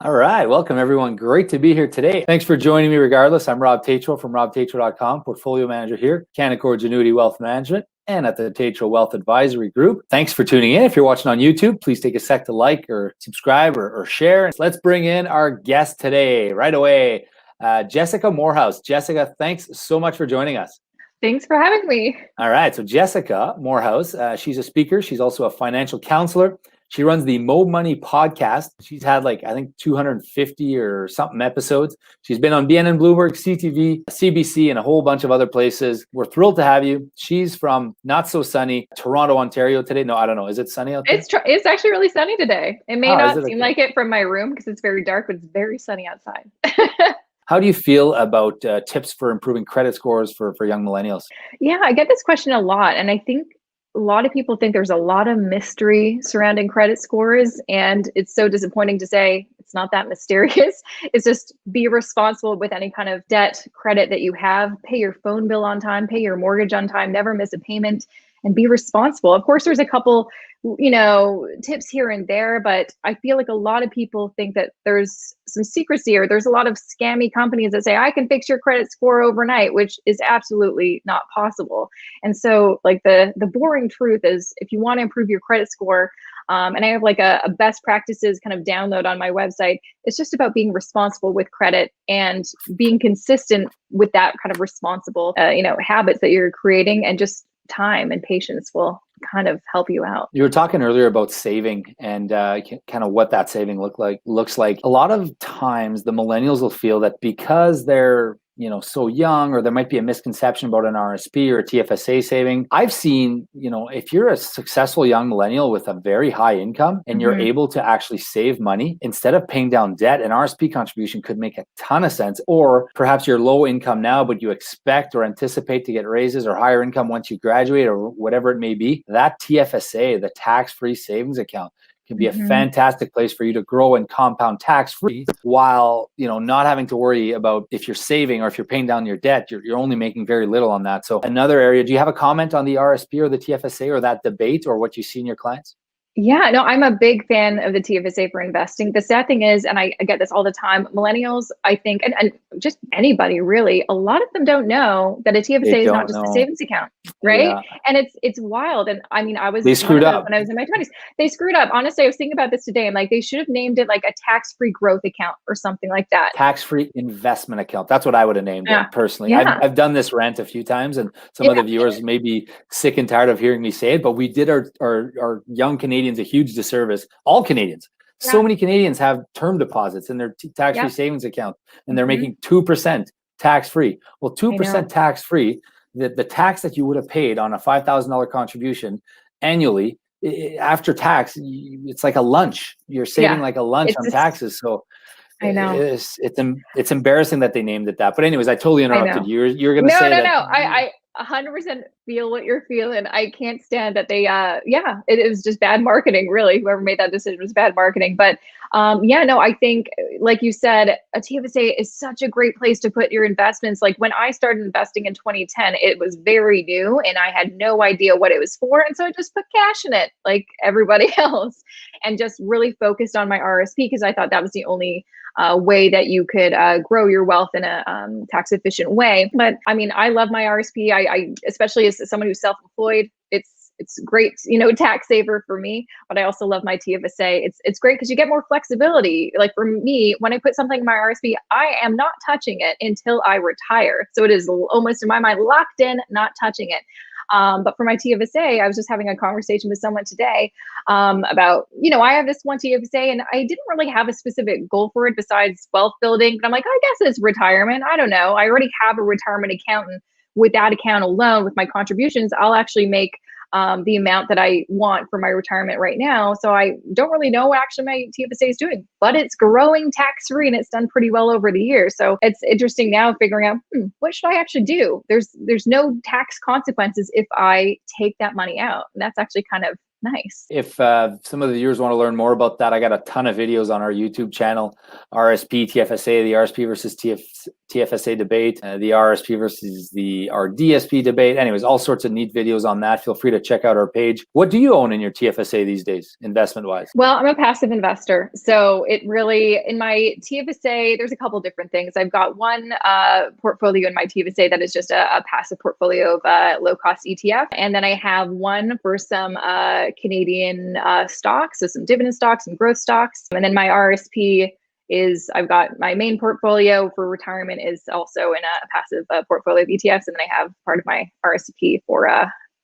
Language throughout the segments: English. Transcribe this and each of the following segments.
All right. Welcome, everyone. Great to be here today. Thanks for joining me regardless. I'm Rob Tatro from robtatro.com, portfolio manager here, Canaccord Genuity Wealth Management, and at the Tatro Wealth Advisory Group. Thanks for tuning in. If you're watching on YouTube, please take a sec to like or subscribe or share. Let's bring in our guest today right away, Jessica Morehouse. Jessica, thanks so much for joining us. Thanks for having me. All right. So Jessica Morehouse, she's a speaker. She's also a financial counselor. She runs the Mo Money podcast. She's had I think 250 or something episodes. She's been on BNN Bloomberg, CTV, CBC, and a whole bunch of other places. We're thrilled to have you. She's from not so sunny Toronto, Ontario today. No, I don't know. Is it sunny out there? It's actually really sunny today. It may not seem like it from my room because it's very dark, but it's very sunny outside. How do you feel about tips for improving credit scores for young millennials? Yeah, I get this question a lot. And I think a lot of people think there's a lot of mystery surrounding credit scores. And it's so disappointing to say it's not that mysterious. It's just be responsible with any kind of debt, credit that you have. Pay your phone bill on time, pay your mortgage on time, never miss a payment, and be responsible. Of course, there's a couple tips here and there, but I feel like a lot of people think that there's some secrecy or there's a lot of scammy companies that say, I can fix your credit score overnight, which is absolutely not possible. And so the boring truth is if you want to improve your credit score, and I have a best practices kind of download on my website, it's just about being responsible with credit and being consistent with that kind of responsible, habits that you're creating, and just time and patience will kind of help you out. You were talking earlier about saving and kind of what that saving looks like. A lot of times the millennials will feel that because they're so young, or there might be a misconception about an RSP or a TFSA saving. I've seen, if you're a successful young millennial with a very high income and you're able to actually save money, instead of paying down debt, an RSP contribution could make a ton of sense. Or perhaps you're low income now, but you expect or anticipate to get raises or higher income once you graduate or whatever it may be. That TFSA, the tax-free savings account, can be a fantastic place for you to grow and compound tax-free while, not having to worry about if you're saving or if you're paying down your debt, you're only making very little on that. So another area, do you have a comment on the RSP or the TFSA or that debate or what you see in your clients? Yeah, no, I'm a big fan of the TFSA for investing. The sad thing is, and I get this all the time, millennials, I think, and just anybody really, a lot of them don't know that a TFSA is not just a savings account, right? Yeah. And it's wild. And I mean, they screwed up when I was in my 20s. They screwed up. Honestly, I was thinking about this today. I'm like, they should have named it like a tax-free growth account or something like that. Tax-free investment account. That's what I would have named it personally. Yeah. I've done this rant a few times, and some of the viewers may be sick and tired of hearing me say it, but we did our young Canadians a huge disservice. All Canadians. So many Canadians have term deposits in their tax-free savings account, and they're making 2% tax-free. Well, 2% tax-free, the tax that you would have paid on a $5,000 contribution annually, after tax, it's like a lunch. You're saving like a lunch on taxes. So I know it's embarrassing that they named it that. But anyways, I totally interrupted you. You're going to say that. No. I 100% feel what you're feeling. I can't stand that they, it was just bad marketing, really. Whoever made that decision was bad marketing. But I think, like you said, a TFSA is such a great place to put your investments. Like when I started investing in 2010, it was very new and I had no idea what it was for. And so I just put cash in it like everybody else and just really focused on my RSP because I thought that was the only way that you could grow your wealth in a tax efficient way. But I mean, I love my RSP. I especially as someone who's self-employed, it's great, tax saver for me, but I also love my TFSA. It's great because you get more flexibility. Like for me, when I put something in my RSP, I am not touching it until I retire. So it is almost in my mind locked in, not touching it. But for my TFSA, I was just having a conversation with someone today about, I have this one TFSA and I didn't really have a specific goal for it besides wealth building. But I'm like, I guess it's retirement. I don't know. I already have a retirement account, and with that account alone, with my contributions, I'll actually make the amount that I want for my retirement right now. So I don't really know what actually my TFSA is doing, but it's growing tax-free and it's done pretty well over the years. So it's interesting now figuring out, what should I actually do? There's no tax consequences if I take that money out. And that's actually kind of Nice. If some of the viewers want to learn more about that, I got a ton of videos on our YouTube channel, RSP, TFSA, the RSP versus TFSA debate, the RSP versus the RDSP debate. Anyways, all sorts of neat videos on that. Feel free to check out our page. What do you own in your TFSA these days, investment-wise? Well, I'm a passive investor. So it really, in my TFSA, there's a couple different things. I've got one portfolio in my TFSA that is just a passive portfolio of low-cost ETF. And then I have one for some Canadian stocks, so some dividend stocks, some growth stocks. And then my RSP is, I've got my main portfolio for retirement is also in a passive portfolio of ETFs. And then I have part of my RSP for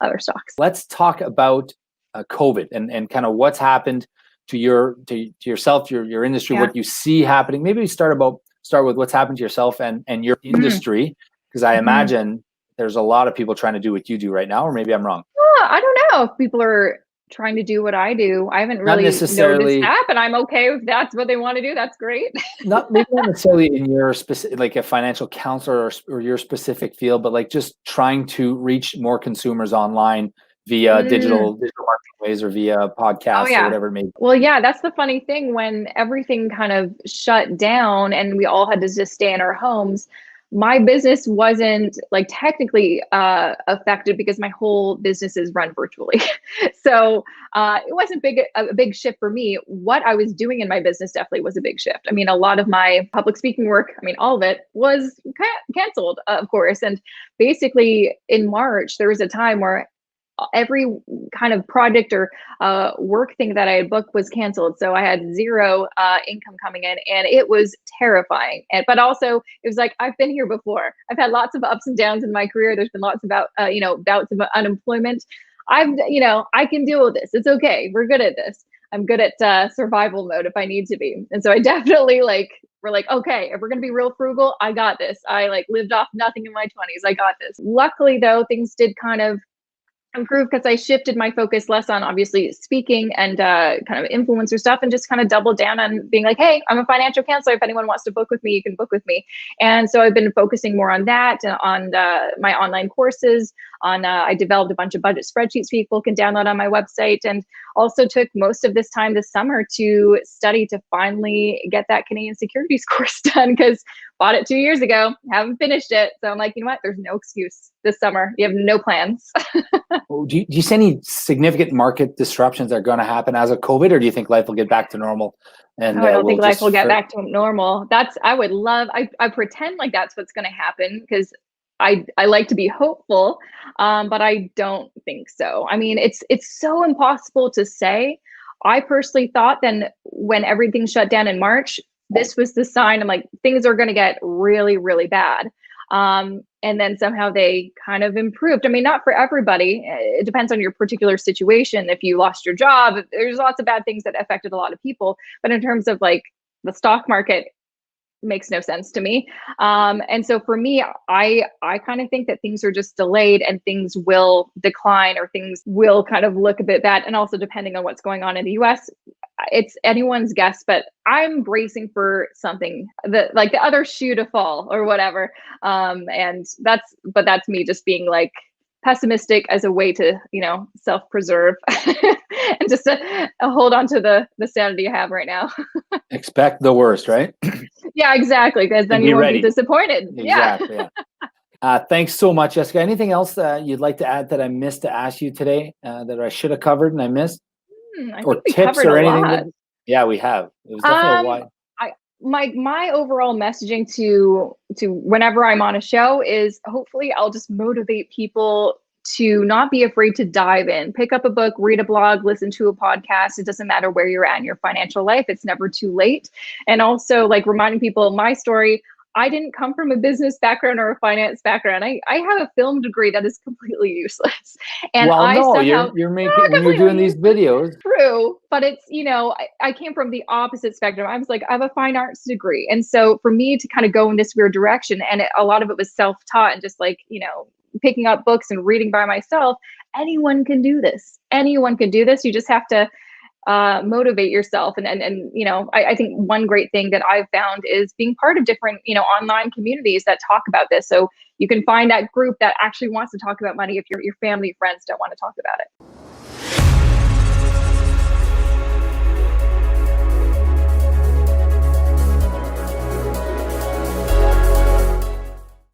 other stocks. Let's talk about COVID and kind of what's happened to yourself, your industry, what you see happening. Maybe start with what's happened to yourself and your industry, because I imagine there's a lot of people trying to do what you do right now, or maybe I'm wrong. I don't know if people are trying to do what I do. I haven't really noticed that, but I'm okay if that's what they want to do. That's great. Maybe not necessarily in your specific, like a financial counselor or your specific field, but like just trying to reach more consumers online via digital marketing ways or via podcasts or whatever it may be. Well, yeah, that's the funny thing. When everything kind of shut down and we all had to just stay in our homes, my business wasn't like technically affected because my whole business is run virtually. So it wasn't a big shift for me. What I was doing in my business definitely was a big shift. I mean, a lot of my public speaking work, I mean, all of it was canceled, of course. And basically in March, there was a time where every kind of project or work thing that I had booked was canceled. So I had zero income coming in, and it was terrifying. But also it was like, I've been here before. I've had lots of ups and downs in my career. There's been lots of bouts of unemployment. I can deal with this. It's okay. We're good at this. I'm good at survival mode if I need to be. And so I definitely we're like, okay, if we're going to be real frugal, I got this. I lived off nothing in my 20s. I got this. Luckily though, things did kind of improve because I shifted my focus less on obviously speaking and kind of influencer stuff, and just kind of doubled down on being like, hey, I'm a financial counselor. If anyone wants to book with me, you can book with me. And so I've been focusing more on that, on my online courses, I developed a bunch of budget spreadsheets people can download on my website, and also took most of this time this summer to study to finally get that Canadian securities course done, because bought it 2 years ago, haven't finished it. So I'm like, you know what? There's no excuse this summer. You have no plans. Do you see any significant market disruptions that are going to happen as of COVID, or do you think life will get back to normal? And I don't think life will get back to normal. I would love, I pretend like that's what's going to happen because I like to be hopeful, but I don't think so. I mean, it's so impossible to say. I personally thought then when everything shut down in March, this was the sign. I'm like, things are going to get really, really bad. And then somehow they kind of improved. I mean, not for everybody. It depends on your particular situation. If you lost your job, there's lots of bad things that affected a lot of people. But in terms of like the stock market, makes no sense to me. And so for me, I kind of think that things are just delayed and things will decline, or things will kind of look a bit bad. And also depending on what's going on in the US, it's anyone's guess, but I'm bracing for something like the other shoe to fall or whatever. And that's me just being like pessimistic as a way to, self-preserve and just hold on to the sanity I have right now. Expect the worst, right? Yeah, exactly. Because then you won't be disappointed. Exactly. Yeah. Thanks so much, Jessica. Anything else you'd like to add that I missed to ask you today that I should have covered and I missed? Or tips or anything? Yeah, we have. It was definitely a wide. My overall messaging to whenever I'm on a show is hopefully I'll just motivate people to not be afraid to dive in, pick up a book, read a blog, listen to a podcast. It doesn't matter where you're at in your financial life. It's never too late. And also reminding people my story. I didn't come from a business background or a finance background. I have a film degree that is completely useless. And you're making when you're doing these videos. True, but it's I came from the opposite spectrum. I was like, I have a fine arts degree, and so for me to kind of go in this weird direction, and a lot of it was self-taught and just picking up books and reading by myself. Anyone can do this. Anyone can do this. You just have to motivate yourself. And I think one great thing that I've found is being part of different, online communities that talk about this. So you can find that group that actually wants to talk about money if your family, friends don't want to talk about it.